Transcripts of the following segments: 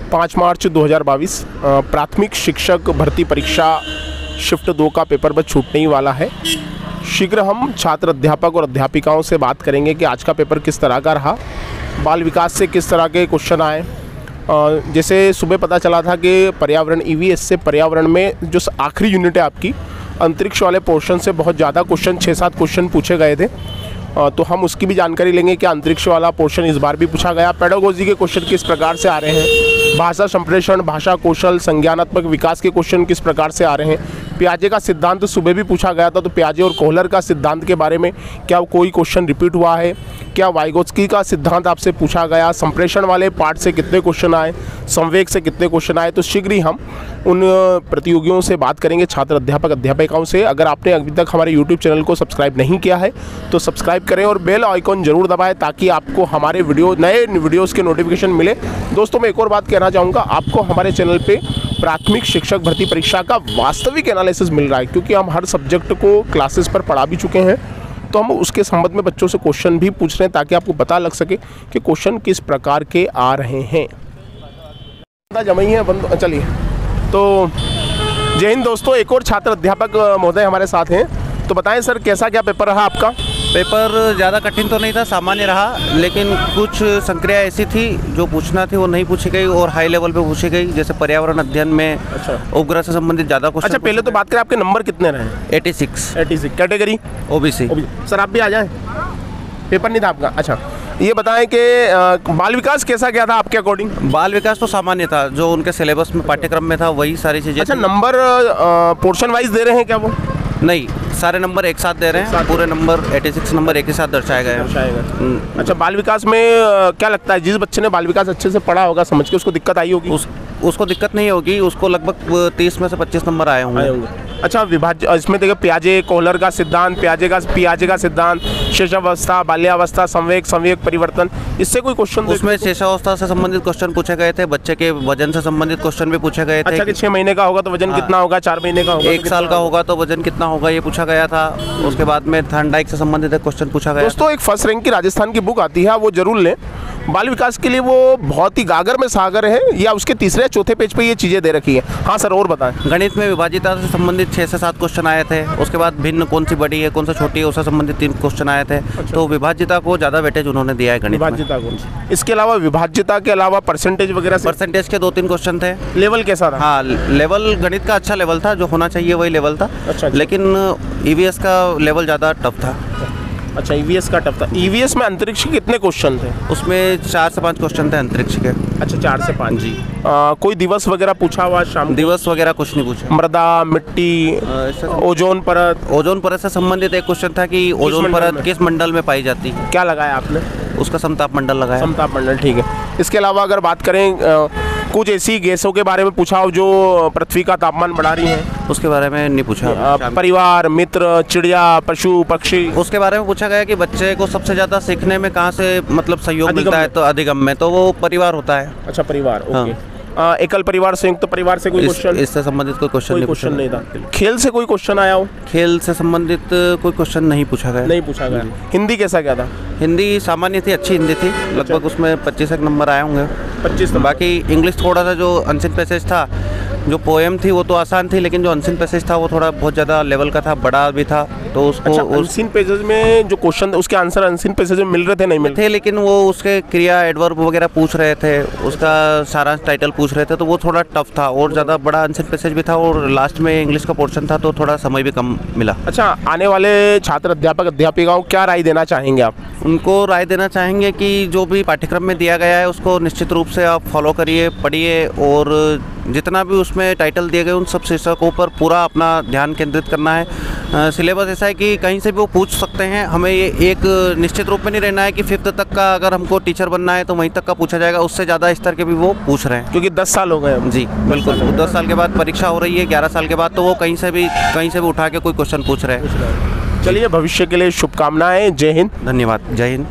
5 मार्च 2022 प्राथमिक शिक्षक भर्ती परीक्षा शिफ्ट 2 का पेपर बस छूटने ही वाला है। शीघ्र हम छात्र अध्यापक और अध्यापिकाओं से बात करेंगे कि आज का पेपर किस तरह का रहा, बाल विकास से किस तरह के क्वेश्चन आए। जैसे सुबह पता चला था कि पर्यावरण ईवीएस से पर्यावरण में जो आखिरी यूनिट है आपकी अंतरिक्ष वाले पोर्शन से बहुत ज़्यादा क्वेश्चन 6-7 क्वेश्चन पूछे गए थे, तो हम उसकी भी जानकारी लेंगे कि अंतरिक्ष वाला पोर्शन इस बार भी पूछा गया। पेडागोजी के क्वेश्चन किस प्रकार से आ रहे हैं, भाषा संप्रेषण, भाषा कौशल, संज्ञानात्मक विकास के क्वेश्चन किस प्रकार से आ रहे हैं। पियाजे का सिद्धांत सुबह भी पूछा गया था, तो पियाजे और कोहलर का सिद्धांत के बारे में क्या कोई क्वेश्चन रिपीट हुआ है, क्या वाइगोत्स्की का सिद्धांत आपसे पूछा गया, संप्रेषण वाले पार्ट से कितने क्वेश्चन आए, संवेग से कितने क्वेश्चन आए। तो शीघ्र ही हम उन प्रतियोगियों से बात करेंगे, छात्र अध्यापक अध्यापिकाओं से। अगर आपने अभी तक हमारे यूट्यूब चैनल को सब्सक्राइब नहीं किया है तो सब्सक्राइब करें और बेल आइकॉन जरूर दबाएं ताकि आपको हमारे नए वीडियोज़ के नोटिफिकेशन मिले। दोस्तों, मैं एक और बात कहना चाहूँगा, आपको हमारे चैनल पर प्राथमिक शिक्षक भर्ती परीक्षा का वास्तविक एनालिसिस मिल रहा है, क्योंकि हम हर सब्जेक्ट को क्लासेस पर पढ़ा भी चुके हैं, तो हम उसके संबंध में बच्चों से क्वेश्चन भी पूछ रहे हैं ताकि आपको पता लग सके कि क्वेश्चन किस प्रकार के आ रहे हैं। जमाई है बंद। चलिए, तो जय हिंद दोस्तों, एक और छात्र अध्यापक महोदय हमारे साथ हैं। तो बताएं सर, कैसा क्या पेपर रहा आपका? पेपर ज़्यादा कठिन तो नहीं था, सामान्य रहा, लेकिन कुछ संक्रिया ऐसी थी जो पूछना थी वो नहीं पूछी गई और हाई लेवल पे पूछी गई, जैसे पर्यावरण अध्ययन में उपग्रह से संबंधित ज़्यादा क्वेश्चन। अच्छा, पहले तो बात करें, आपके नंबर कितने रहे? 86। Category OBC. सर आप भी आ जाएं, पेपर नहीं था आपका। अच्छा, ये बताएं कि बाल विकास कैसा गया था आपके अकॉर्डिंग? बाल विकास तो सामान्य था, जो उनके सिलेबस में पाठ्यक्रम में था वही सारी चीज़ें। अच्छा, नंबर पोर्शन वाइज दे रहे हैं क्या वो? नहीं, सारे नंबर एक साथ दे रहे हैं, पूरे नंबर 86 नंबर एक ही साथ दर्शाए गए हैं। अच्छा, बाल विकास में क्या लगता है, जिस बच्चे ने बाल विकास अच्छे से पढ़ा होगा समझ के, उसको दिक्कत आई होगी? उसको दिक्कत नहीं होगी, उसको लगभग 30 में से 25 नंबर आए होंगे। अच्छा, विभाज्य इसमें देखिए, पियाजे कोहलर का सिद्धांत, पियाजे का सिद्धांत, शिशुअवस्था, बाल्यावस्था, संवेग परिवर्तन, इससे कोई क्वेश्चन? उसमें शिशुअवस्था से संबंधित क्वेश्चन पूछे गए थे, बच्चे के वजन से संबंधित क्वेश्चन भी पूछे गए थे। अच्छा, कि 6 महीने का होगा तो वजन कितना होगा, 4 महीने का होगा, 1 साल का होगा तो वजन कितना होगा, ये पूछा गया था। उसके बाद में थर्नडाइक से संबंधित एक क्वेश्चन पूछा गया। दोस्तों, एक फर्स्ट रैंक की राजस्थान की बुक आती है, वो जरूर लें। बाल विकास के लिए वो बहुत ही गागर में सागर है, या उसके तीसरे या चौथे पेज पे ये चीज़ें दे रखी है। हाँ सर, और बताएं। गणित में विभाज्यता से संबंधित 6 से 7 क्वेश्चन आए थे। उसके बाद भिन्न कौन सी बड़ी है, कौन सी छोटी है, उससे संबंधित 3 क्वेश्चन आए थे। अच्छा। तो विभाज्यता को ज़्यादा वेटेज उन्होंने दिया है गणित में। इसके अलावा विभाज्यता के अलावा परसेंटेज वगैरह? परसेंटेज के 2-3 क्वेश्चन थे। लेवल कैसा था? हाँ, लेवल गणित का अच्छा लेवल था, जो होना चाहिए वही लेवल था। अच्छा। लेकिन ईवीएस का लेवल ज़्यादा टफ था। अच्छा, ईवीएस का टफ था। ईवीएस में अंतरिक्ष के कितने क्वेश्चन थे? उसमें 4 से 5 क्वेश्चन थे अंतरिक्ष के। अच्छा, 4 से 5 जी। कोई दिवस वगैरह पूछा हुआ शाम? दिवस वगैरह कुछ नहीं पूछा। मृदा, मिट्टी, ओजोन परत? ओजोन परत से संबंधित एक क्वेश्चन था कि ओजोन परत किस मंडल में पाई जाती है। क्या लगाया आपने? उसका समताप मंडल लगाया। समताप मंडल, ठीक है। इसके अलावा अगर बात करें, कुछ ऐसी गैसों के बारे में पूछा हो जो पृथ्वी का तापमान बढ़ा रही हैं? उसके बारे में नहीं पूछा। परिवार, मित्र, चिड़िया, पशु, पक्षी, उसके बारे में पूछा गया कि बच्चे को सबसे ज़्यादा सीखने में कहाँ से मतलब सहयोग मिलता है, तो अधिगम में, तो वो परिवार होता है। अच्छा, परिवार, ओके। एकल परिवार, संयुक्त परिवार से कोई क्वेश्चन? इससे संबंधित कोई क्वेश्चन नहीं था। खेल से कोई क्वेश्चन आया हो? खेल से संबंधित कोई क्वेश्चन नहीं पूछा गया। हिंदी कैसा क्या था? हिंदी सामान्य थी, अच्छी हिंदी थी, लगभग उसमें 25 नंबर आए होंगे। 25। बाकी इंग्लिश थोड़ा सा, जो अनसीन पैसेज था, जो पोएम थी वो तो आसान थी, लेकिन जो अनसीन पैसेज था वो थोड़ा बहुत ज़्यादा लेवल का था, बड़ा भी था, तो उसको। अच्छा, अनसीन पैसेज में जो क्वेश्चन उसके आंसर अनसीन पैसेज में मिल रहे थे? नहीं मिल थे, लेकिन वो उसके क्रिया, एडवर्ब वगैरह पूछ रहे थे, उसका सारांश टाइटल पूछ रहे थे, तो वो थोड़ा टफ था और ज़्यादा बड़ा अनसीन पैसेज भी था, और लास्ट में इंग्लिश का पोर्शन था, तो थोड़ा समय भी कम मिला। अच्छा, आने वाले छात्र अध्यापक अध्यापिकाओं क्या राय देना चाहेंगे आप? उनको राय देना चाहेंगे कि जो भी पाठ्यक्रम में दिया गया है उसको निश्चित रूप से आप फॉलो करिए, पढ़िए, और जितना भी उसमें टाइटल दिए गए उन सब शीर्षकों पर पूरा अपना ध्यान केंद्रित करना है। सिलेबस ऐसा है कि कहीं से भी वो पूछ सकते हैं, हमें ये एक निश्चित रूप में नहीं रहना है कि 5th तक का अगर हमको टीचर बनना है तो वहीं तक का पूछा जाएगा, उससे ज़्यादा स्तर के भी वो पूछ रहे हैं, क्योंकि 10 साल हो गए। जी बिल्कुल, 10 साल के बाद परीक्षा हो रही है, 11 साल के बाद, तो वो कहीं से भी उठा के कोई क्वेश्चन पूछ रहे हैं। चलिए, भविष्य के लिए शुभकामनाएं। जय हिंद। धन्यवाद। जय हिंद।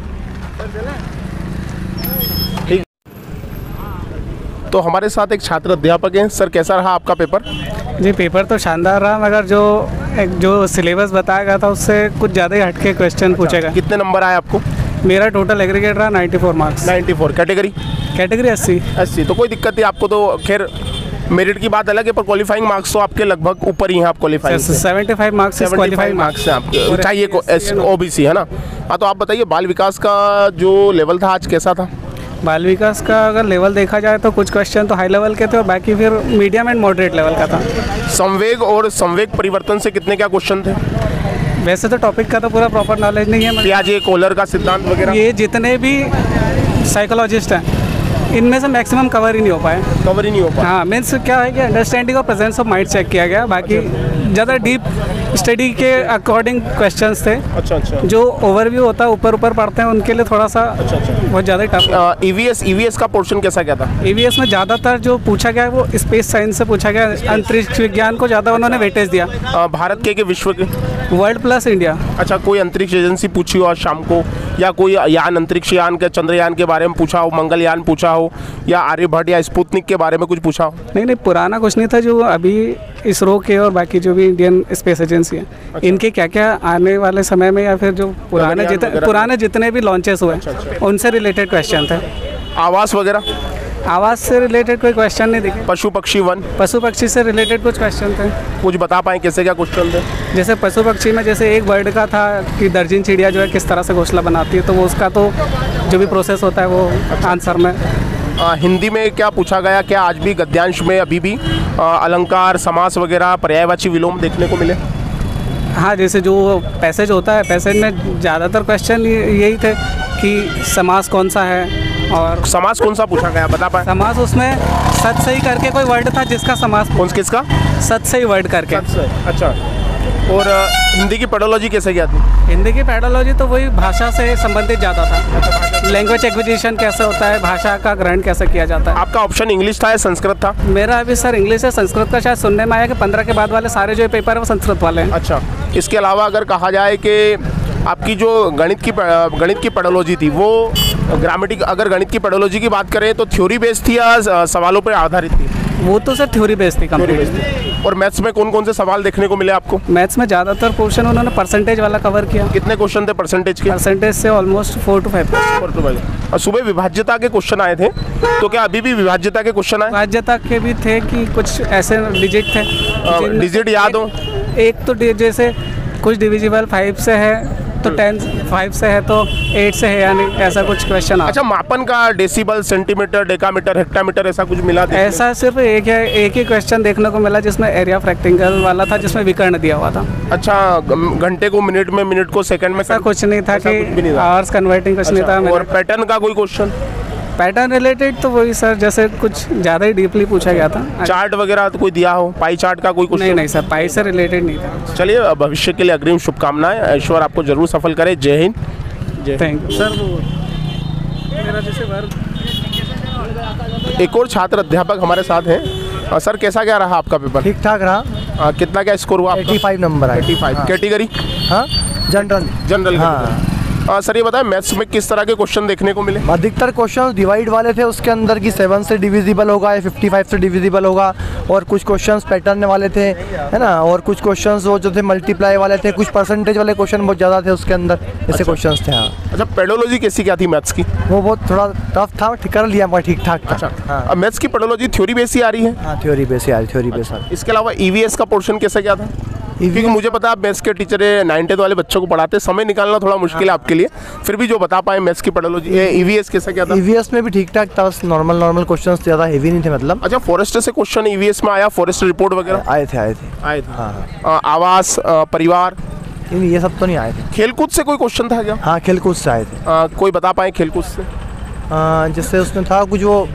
तो हमारे साथ एक छात्र अध्यापक हैं। सर, कैसा रहा आपका पेपर? जी, पेपर तो शानदार रहा, मगर जो सिलेबस बताया गया था उससे कुछ ज़्यादा ही हटके क्वेश्चन पूछे गए। कितने नंबर आए आपको? मेरा टोटल एग्रीगेट रहा 94 मार्क्स। 94। कैटेगरी? कैटेगरी 80। 80। तो कोई दिक्कत नहीं आपको, तो खैर मेरिट की बात अलग है, पर क्वालिफाइंग मार्क्स तो आपके लगभग ऊपर ही हैं। आप क्वालिफाइंग 75 मार्क्स, 75 मार्क्स हैं आपके, चाहिए ओबीसी है ना। हाँ, तो आप बताइए बाल विकास का जो लेवल था आज कैसा था? बाल विकास का अगर लेवल देखा जाए तो कुछ क्वेश्चन तो हाई लेवल के थे और बाकी फिर मीडियम एंड मॉडरेट लेवल का था। संवेग और संवेग परिवर्तन से कितने क्या क्वेश्चन थे? वैसे तो टॉपिक का तो पूरा प्रॉपर नॉलेज नहीं है। पियाजे कोहलर का सिद्धांत वगैरह, ये जितने भी साइकोलॉजिस्ट हैं इनमें से मैक्सिमम कवर ही नहीं हो पाए। हाँ, मीन्स क्या है कि अंडरस्टैंडिंग और प्रेजेंस ऑफ माइंड चेक किया गया, बाकी ज़्यादा डीप स्टडी के अकॉर्डिंग क्वेश्चंस थे। अच्छा। जो ओवरव्यू होता है ऊपर पढ़ते हैं उनके लिए थोड़ा सा बहुत ज़्यादा टफ। ईवीएस का पोर्शन कैसा क्या था? ईवीएस में ज़्यादातर जो पूछा गया है वो स्पेस साइंस से पूछा गया, अंतरिक्ष विज्ञान को ज़्यादा उन्होंने वेटेज दिया। भारत के विश्व के? World plus India. अच्छा, कोई अंतरिक्ष एजेंसी पूछी हो आज शाम को, या कोई यान, अंतरिक्ष यान के, चंद्रयान के बारे में पूछा हो, मंगलयान पूछा हो, या आर्यभट्ट या स्पुतनिक के बारे में कुछ पूछा हो? नहीं, पुराना कुछ नहीं था। जो अभी इसरो के और बाकी जो भी इंडियन स्पेस एजेंसी है, अच्छा, इनके क्या क्या आने वाले समय में या फिर जो पुराने जितने भी लॉन्चेस हुए उनसे रिलेटेड क्वेश्चन थे। आवास वगैरह? आवास से रिलेटेड कोई क्वेश्चन नहीं दिखे। पशु पक्षी वन? पशु पक्षी से रिलेटेड कुछ क्वेश्चन थे। कुछ बता पाएँ कैसे क्या क्वेश्चन थे? जैसे पशु पक्षी में जैसे एक बर्ड का था कि दर्जन चिड़िया जो है किस तरह से घोंसला बनाती है, तो वो उसका तो जो भी प्रोसेस होता है वो आंसर में। हिंदी में क्या पूछा गया? क्या आज भी गद्यांश में अभी भी अलंकार, समास वगैरह, पर्यायवाची विलोम देखने को मिले? हाँ, जैसे जो पैसेज होता है, पैसेज में ज़्यादातर क्वेश्चन यही थे कि समास कौन सा है, और समास कौन सा पूछा गया बता पाए? समास उसमें सत सही करके कोई वर्ड था जिसका समास। किसका? सत सही वर्ड करके। अच्छा। और हिंदी की पेडोलॉजी कैसे क्या थी? हिंदी की पेडोलॉजी तो वही भाषा से संबंधित ज़्यादा था। लैंग्वेज एक्विजिशन कैसे होता है, भाषा का ग्रहण कैसे किया जाता है। आपका ऑप्शन इंग्लिश था या संस्कृत था? मेरा अभी सर इंग्लिश है। संस्कृत का शायद सुनने में आया कि 15 के बाद वाले सारे जो पेपर है वो संस्कृत वाले हैं। अच्छा। इसके अलावा अगर कहा जाए कि आपकी जो गणित की पेडोलॉजी थी वो अगर गणित की पेडोलॉजी की बात करें तो थ्योरी बेस्ड थी या सवालों पर आधारित थी? वो तो सर थ्योरी बेस्ड थी, कंप्लीट। और मैथ्स में कौन कौन से सवाल देखने को मिले आपको? मैथ्स में ज़्यादातर पोर्शन उन्होंने परसेंटेज वाला कवर किया। कितने क्वेश्चन थे परसेंटेज के? परसेंटेज से ऑलमोस्ट 4 to 5। और सुबह विभाज्यता के क्वेश्चन आए थे, तो क्या अभी भी विभाज्यता के क्वेश्चन आए? विभाज्यता के भी थे कि कुछ ऐसे डिजिट थे, डिजिट याद हो? एक तो जैसे कुछ डिविजिबल 5 से है तो 10 5 से है तो 8 से है, यानी ऐसा कुछ क्वेश्चन। अच्छा, मापन का डेसिबल, सेंटीमीटर, डेकामीटर, हेक्टामीटर ऐसा कुछ मिला? ऐसा सिर्फ एक ही क्वेश्चन देखने को मिला जिसमें एरिया ऑफ रेक्टेंगल वाला था, जिसमें विकर्ण दिया हुआ था। अच्छा, घंटे को मिनट में, मिनट को सेकंड में? ऐसा कुछ नहीं था कि आवर्स कन्वर्टिंग कुछ नहीं था। और पैटर्न का कोई क्वेश्चन? पैटर्न रिलेटेड तो वही सर, जैसे कुछ ज़्यादा ही डीपली पूछा गया था। चार्ट वगैरह तो कोई दिया हो? पाई चार्ट का कोई क्वेश्चन? नहीं सर, पाई से रिलेटेड नहीं था। चलिए, भविष्य के लिए अग्रिम शुभकामनाएं। ईश्वर आपको जरूर सफल करे। जय हिंद। Thank you sir. वो मेरा जैसे एक और छात्र अध्यापक हमारे साथ हैं। सर, कैसा क्या रहा आपका पेपर? ठीक ठाक रहा। कितना क्या स्कोर हुआ? 85 नंबर है। 85। कैटेगरी? हाँ, जनरल। हाँ। सर, ये बताएं मैथ्स में किस तरह के क्वेश्चन देखने को मिले? अधिकतर क्वेश्चन डिवाइड वाले थे, उसके अंदर की 7 से डिविजिबल होगा या 55 से डिविजिबल होगा, और कुछ क्वेश्चंस पैटर्न वाले थे, है ना, और कुछ क्वेश्चंस वो जो थे मल्टीप्लाई वाले थे, कुछ परसेंटेज वाले क्वेश्चन बहुत ज़्यादा थे उसके अंदर, ऐसे क्वेश्चंस थे। हाँ। अच्छा, पेडोलॉजी कैसी क्या थी मैथ्स की? वो बहुत थोड़ा टफ था, ठीक कर लिया, ठीक ठाक था। अच्छा। हाँ। मैथ्स की पेडोलॉजी थ्योरी बेस ही आ रही है? हाँ, थ्योरी बेस आ रही। इसके अलावा ईवीएस का पोर्शन कैसा क्या था? क्योंकि मुझे पता है मैथ्स के टीचर 9th वाले बच्चों को पढ़ाते, समय निकालना थोड़ा मुश्किल है आपके लिए, फिर भी जो बता पाए मैथ्स की पेडोलॉजी। ईवीएस कैसा क्या था? ईवीएस में भी ठीक ठाक था, बस नॉर्मल क्वेश्चंस, ज़्यादा हेवी नहीं थे मतलब। अच्छा, फॉरेस्ट से क्वेश्चन ईवीएस में आया? फॉरेस्ट रिपोर्ट वगैरह आए थे। हाँ। आवास, परिवार, ये सब तो नहीं आए थे। खेलकूद से कोई क्वेश्चन था क्या? हाँ, खेलकूद से आए थे। कोई बता पाए खेलकूद से? जैसे उसमें था कुछ, वो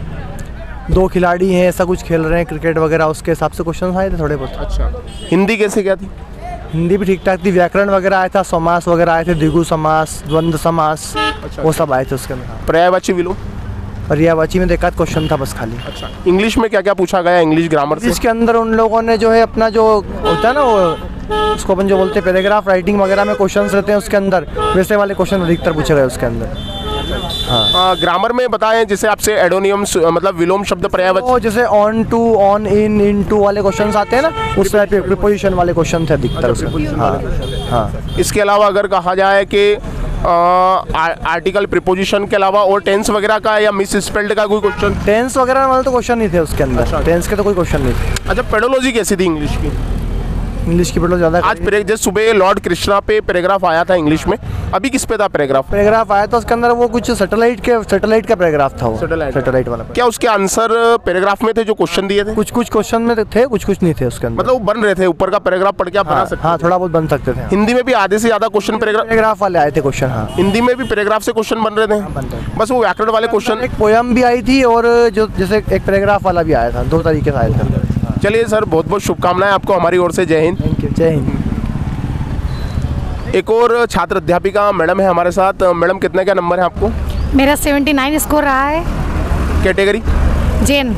2 खिलाड़ी हैं, ऐसा कुछ खेल रहे हैं क्रिकेट वगैरह, उसके हिसाब से क्वेश्चन आए थे थोड़े बहुत। अच्छा। हिंदी कैसे क्या थी? हिंदी भी ठीक ठाक थी। व्याकरण वगैरह आया था, समास वगैरह आए थे, द्विगु समास, द्वंद्व समास। अच्छा। वो सब आए थे उसके अंदर। पर्यायवाची विलोम? पर्यायवाची में देखा क्वेश्चन था बस खाली। अच्छा। इंग्लिश में क्या क्या पूछा गया? इंग्लिश ग्रामर से? इसके अंदर उन लोगों ने जो है अपना जो होता है ना, वो उसको अपन जो बोलते हैं पैराग्राफ राइटिंग वगैरह में क्वेश्चंस रहते हैं उसके अंदर, वैसे वाले क्वेश्चन अधिकतर पूछे गए उसके अंदर। हाँ। ग्रामर में बताएं, जैसे आपसे एडोनियम्स मतलब विलोम शब्द पर्यायवाची, जैसे on to, on in to वाले क्वेश्चंस आते हैं ना, उस टाइप के प्रीपोजिशन वाले क्वेश्चन थे अधिकतर उसमें। हाँ। इसके अलावा अगर कहा जाए कि आर्टिकल प्रीपोजिशन के अलावा और टेंस वगैरह का या मिस स्पेल्ड का कोई क्वेश्चन? टेंस वगैरह वाले तो क्वेश्चन नहीं थे उसके अंदर। अच्छा। टेंस के तो कोई क्वेश्चन नहीं थे। अच्छा, पेडोलॉजी कैसी थी इंग्लिश की? इंग्लिश की पेडो ज़्यादा। आज जैसे सुबह लॉर्ड कृष्णा पे पैराग्राफ आया था इंग्लिश में, अभी किस पे था पैराग्राफ? पैराग्राफ आया था उसके अंदर, वो कुछ सैटेलाइट का पैराग्राफ था वो। सैटेलाइट वाला। क्या उसके आंसर पैराग्राफ में थे जो क्वेश्चन दिए थे? कुछ क्वेश्चन में थे, कुछ नहीं थे उसके अंदर। मतलब वो बन रहे थे, ऊपर का पैराग्राफ पढ़ के आप बना सकते? हाँ, थोड़ा बहुत बन सकते थे। हिंदी में भी आधे से ज्यादा क्वेश्चन पैराग्राफ वाले आए थे क्वेश्चन। हाँ, हिंदी में भी पैराग्राफ से क्वेश्चन बन रहे थे, बस वो व्याकरण वाले क्वेश्चन। एक पोयम भी आई थी और जो जैसे एक पैराग्राफ वाला भी आया था, 2 तरीके से आए थे। चलिए सर, बहुत बहुत शुभकामनाएं आपको हमारी ओर से। जय हिंद। Thank you. जय हिंद। एक और छात्र अध्यापिका मैडम है हमारे साथ। मैडम, कितने का नंबर है आपको? मेरा 79 स्कोर रहा है। कैटेगरी? जेन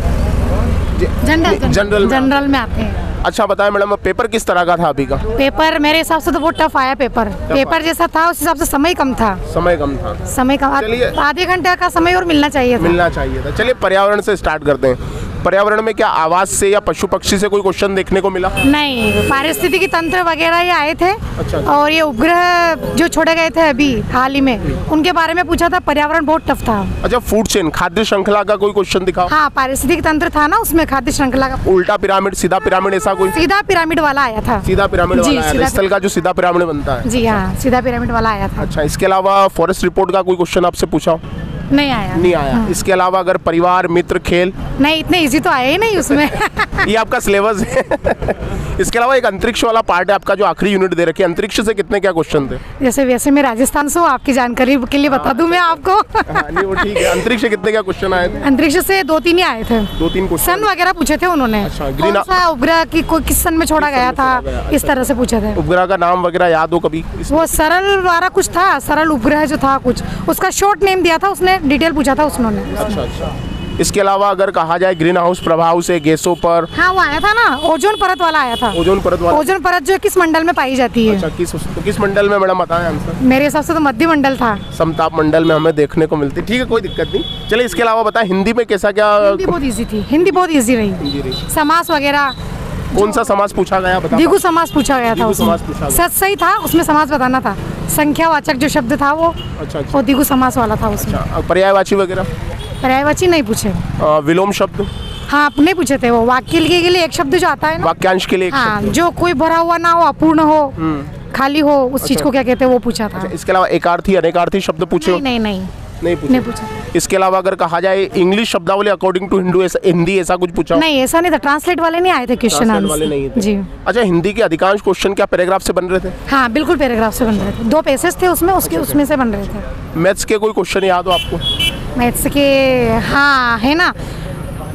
जनरल में आते हैं। अच्छा बताएं मैडम, पेपर किस तरह का था अभी का? पेपर मेरे हिसाब से तो बहुत टफ आया। पेपर जैसा था उस हिसाब से समय कम था। समय कम था। चलिए, आधे घंटे का समय और मिलना चाहिए था। चलिए पर्यावरण से स्टार्ट करते हैं। पर्यावरण में क्या आवाज से या पशु पक्षी से कोई क्वेश्चन देखने को मिला? नहीं, पारिस्थितिकी तंत्र वगैरह ये आए थे। अच्छा। और ये उपग्रह जो छोड़े गए थे अभी हाल ही में, उनके बारे में पूछा था। पर्यावरण बहुत टफ था। अच्छा, फूड चेन, खाद्य श्रृंखला का कोई क्वेश्चन दिखा? हाँ, पारिस्थितिकी तंत्र था ना उसमें, खाद्य श्रृंखला का। उल्टा पिरामिड, सीधा पिरामिड, ऐसा कोई? सीधा पिरामिड वाला आया था। सीधा पिरामिड वाला आया था, स्थल का जो सीधा पिरामिड बनता है। जी हाँ, सीधा पिरामिड वाला आया था। अच्छा, इसके अलावा फॉरेस्ट रिपोर्ट का कोई क्वेश्चन आपसे पूछा? नहीं आया। नहीं आया। हाँ। इसके अलावा अगर परिवार, मित्र, खेल? नहीं, इतने इजी तो आया ही नहीं उसमें। ये आपका सिलेबस है। इसके अलावा एक अंतरिक्ष वाला पार्ट है आपका, जो आखिरी यूनिट दे रखी है। अंतरिक्ष से कितने क्या क्वेश्चन थे? जैसे वैसे मैं राजस्थान से हूँ, आपकी जानकारी के लिए बता दूं मैं आपको। नहीं, वो ठीक है। अंतरिक्ष से कितने क्या क्वेश्चन आए थे? अंतरिक्ष से 2-3 ही आए थे। 2-3 क्वेश्चन सन वगैरह पूछे थे उन्होंने। अच्छा, कौन सा उपग्रह की कोई किस सन में छोड़ा गया था, इस तरह से पूछे थे। उपग्रह का नाम वगैरह याद हो कभी? वो सरल वाला कुछ था, सरल उपग्रह जो था कुछ, उसका शॉर्ट नेम दिया था उसने, डिटेल पूछा था उन्होंने। अच्छा। इसके अलावा अगर कहा जाए ग्रीन हाउस प्रभाव से गैसों पर? हाँ, वो आया था ना, ओजोन परत वाला आया था। ओजोन परत वाला? ओजोन परत जो किस मंडल में पाई जाती है? अच्छा, किस मंडल में मैडम बताएं आंसर? मेरे हिसाब से तो मध्य मंडल था। समताप मंडल में हमें देखने को मिलती। ठीक है, कोई दिक्कत नहीं। चलिए, इसके अलावा बताएं हिंदी में कैसा क्या? हिंदी बहुत ईजी थी। हिंदी बहुत ईजी रही। समास वगैरह। कौन सा समास पूछा गया बता? द्विगु समास पूछा गया था उसमें। सही था, उसमें समास बताना था। संख्यावाचक जो शब्द था वो। अच्छा। वो द्विगु समास वाला था उसमें। पर्यायवाची वगैरह? पर्यायवाची नहीं पूछे। विलोम शब्द? हाँ, नहीं पूछे थे। वो वाक्य के लिए एक शब्द जो आता है ना, वाक्यांश के लिए एक शब्द, जो कोई भरा हुआ ना हो, अपूर्ण हो, खाली हो, उस चीज को क्या कहते हैं वो पूछा था। इसके अलावा एकार्थी, अनेकार्थी शब्द पूछे? नहीं पूछा। इसके अलावा अगर कहा जाए इंग्लिश शब्दावली अकॉर्डिंग टू हिंदी, ऐसा कुछ पूछा? नहीं, ऐसा नहीं था। ट्रांसलेट वाले नहीं आए थे क्वेश्चन आंसर जी। अच्छा, हिंदी के अधिकांश क्वेश्चन क्या पैराग्राफ से बन रहे थे? हाँ, बिल्कुल पैराग्राफ से बन रहे थे। 2 पैसेज थे उसमें, उसमें से बन रहे थे। मैथ्स के कोई क्वेश्चन याद हो आपको? मैथ्स के हाँ है ना,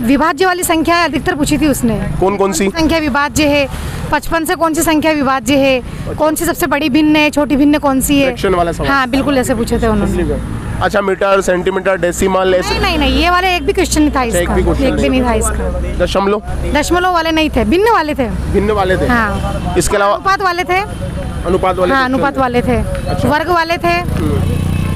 विभाज्य वाली संख्या अधिकतर पूछी थी उसने। कौन सी संख्या विभाज्य है? 55 से कौन सी संख्या विभाज्य है? कौन सी सबसे बड़ी भिन्न है, छोटी भिन्न कौन सी है? हाँ, बिल्कुल ऐसे पूछे थे उन्होंने। अच्छा, मीटर, सेंटीमीटर, डेसिमल ऐसे? नहीं, ये वाले एक भी क्वेश्चन नहीं था इसका। एक भी नहीं था इसका। दशमलव वाले नहीं थे, भिन्न वाले थे। हाँ। इसके अलावा अनुपात वाले थे। हाँ, अनुपात वाले थे। वर्ग वाले थे।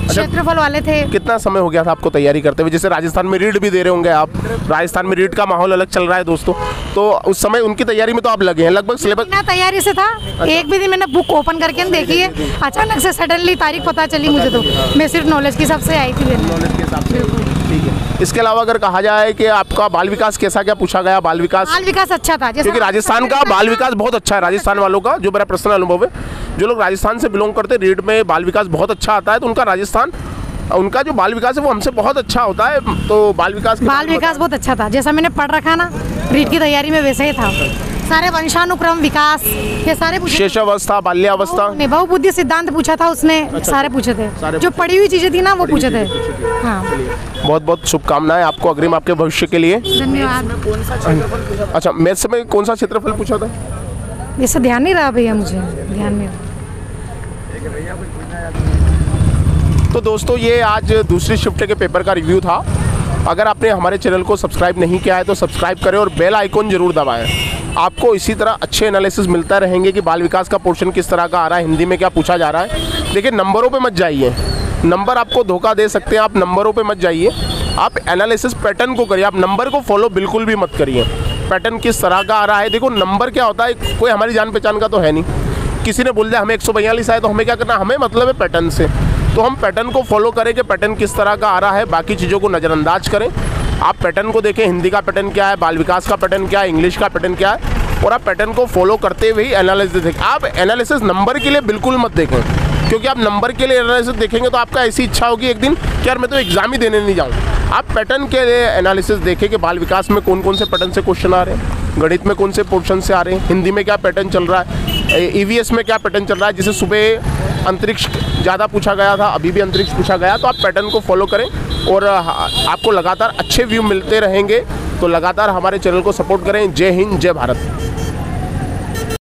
क्षेत्रफल वाले थे। कितना समय हो गया था आपको तैयारी करते हुए? जैसे राजस्थान में रीड भी दे रहे होंगे आप, राजस्थान में रीड का माहौल अलग चल रहा है दोस्तों, तो उस समय उनकी तैयारी में तो आप लगे हैं लगभग सिलेबस? बिना तैयारी से था। एक भी दिन मैंने बुक ओपन करके देखी है, अचानक से सडनली तारीख पता चली मुझे, तो मैं सिर्फ नॉलेज के हिसाब से आई थी। नॉलेज के हिसाब से, ठीक है। इसके अलावा अगर कहा जाए कि आपका बाल विकास कैसा क्या पूछा गया? बाल विकास अच्छा था, क्योंकि राजस्थान का बाल विकास बहुत अच्छा है। राजस्थान वालों का जो मेरा पर्सनल अनुभव है, जो लोग राजस्थान से बिलोंग करते हैं, रीड में बाल विकास बहुत अच्छा आता है, तो उनका जो बाल विकास है वो हमसे बहुत अच्छा होता है। तो बाल विकास बहुत अच्छा था, जैसा मैंने पढ़ रखा ना रीड की तैयारी में, वैसे ही था। सारे वंशानुक्रम, विकास, ये सारे शेषावस्था, बाल्यावस्था, बहुबुद्धि सिद्धांत पूछा था उसने। सारे पूछे थे, जो पढ़ी हुई चीजें थी ना वो पूछे थे। हाँ, बहुत बहुत शुभकामनाएं आपको अग्रिम आपके भविष्य के लिए। धन्यवाद। अच्छा, मैथ्स में कौन सा क्षेत्रफल पूछा था? ये ध्यान नहीं रहा भैया, मुझे ध्यान नहीं रहा। तो दोस्तों, ये आज दूसरी शिफ्ट के पेपर का रिव्यू था। अगर आपने हमारे चैनल को सब्सक्राइब नहीं किया है तो सब्सक्राइब करें और बेल आइकॉन जरूर दबाएं। आपको इसी तरह अच्छे एनालिसिस मिलता रहेंगे कि बाल विकास का पोर्शन किस तरह का आ रहा है, हिंदी में क्या पूछा जा रहा है। देखिए, नंबरों पे मत जाइए, नंबर आपको धोखा दे सकते हैं। आप नंबरों पे मत जाइए, आप एनालिसिस पैटर्न को करिए। आप नंबर को फॉलो बिल्कुल भी मत करिए। पैटर्न किस तरह का आ रहा है, देखो नंबर क्या होता है, कोई हमारी जान पहचान का तो है नहीं। किसी ने बोल दिया हमें 142 आए तो हमें क्या करना, हमें मतलब है पैटर्न से। तो हम पैटर्न को फॉलो करें कि पैटर्न किस तरह का आ रहा है, बाकी चीज़ों को नज़रअंदाज करें। आप पैटर्न को देखें, हिंदी का पैटर्न क्या है, बाल विकास का पैटर्न क्या है, इंग्लिश का पैटर्न क्या है, और आप पैटर्न को फॉलो करते हुए ही एनालिसिस देखें। आप एनालिसिस नंबर के लिए बिल्कुल मत देखें, क्योंकि आप नंबर के लिए एनालिसिस देखेंगे तो आपका ऐसी इच्छा होगी एक दिन कि यार मैं तो एग्जाम ही देने नहीं जाऊँ। आप पैटर्न के लिए एनालिसिस देखें कि बाल विकास में कौन कौन से पैटर्न से क्वेश्चन आ रहे हैं, गणित में कौन से पोर्शन से आ रहे हैं, हिंदी में क्या पैटर्न चल रहा है, ईवीएस में क्या पैटर्न चल रहा है। जैसे सुबह अंतरिक्ष ज़्यादा पूछा गया था, अभी भी अंतरिक्ष पूछा गया, तो आप पैटर्न को फॉलो करें और आपको लगातार अच्छे व्यू मिलते रहेंगे। तो लगातार हमारे चैनल को सपोर्ट करें। जय हिंद, जय भारत।